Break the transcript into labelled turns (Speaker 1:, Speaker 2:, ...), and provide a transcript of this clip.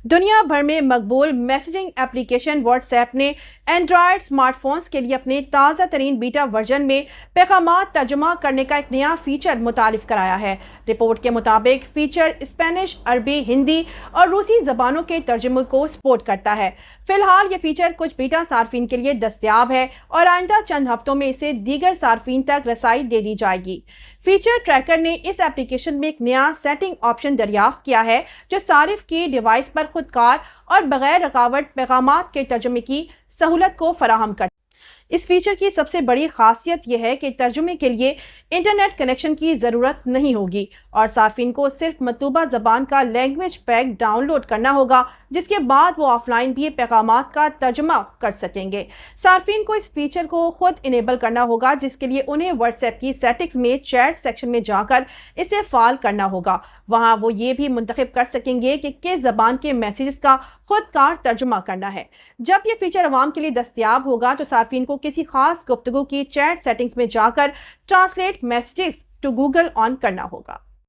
Speaker 1: دنیا بھر میں مقبول میسیجنگ ایپلیکیشن واٹس ایپ نے اینڈرائیڈ اسمارٹ فونز کے لیے اپنے تازہ ترین بیٹا ورژن میں پیغامات ترجمہ کرنے کا ایک نیا فیچر متعارف کرایا ہے۔ رپورٹ کے مطابق فیچر اسپینش، عربی، ہندی اور روسی زبانوں کے ترجمے کو سپورٹ کرتا ہے۔ فی الحال یہ فیچر کچھ بیٹا صارفین کے لیے دستیاب ہے اور آئندہ چند ہفتوں میں اسے دیگر صارفین تک رسائی دے دی جائے گی۔ فیچر ٹریکر نے اس ایپلیکیشن میں ایک نیا سیٹنگ آپشن دریافت کیا ہے جو صارف کی ڈیوائس پر خود کار اور بغیر رکاوٹ پیغامات کے ترجمے کی سہولت کو فراہم کرتا ہے۔ اس فیچر کی سب سے بڑی خاصیت یہ ہے کہ ترجمے کے لیے انٹرنیٹ کنیکشن کی ضرورت نہیں ہوگی اور صارفین کو صرف مطلوبہ زبان کا لینگویج پیک ڈاؤن لوڈ کرنا ہوگا، جس کے بعد وہ آف لائن بھی پیغامات کا ترجمہ کر سکیں گے۔ صارفین کو اس فیچر کو خود انیبل کرنا ہوگا، جس کے لیے انہیں واٹس ایپ کی سیٹنگز میں چیٹ سیکشن میں جا کر اسے فعال کرنا ہوگا۔ وہاں وہ یہ بھی منتخب کر سکیں گے کہ کس زبان کے میسیجز کا خود کار ترجمہ کرنا ہے۔ جب یہ فیچر عوام کے لیے دستیاب ہوگا تو صارفین کو کسی خاص گفتگو کی چیٹ سیٹنگز میں جا کر ٹرانسلیٹ میسیجز ٹو گوگل آن کرنا ہوگا۔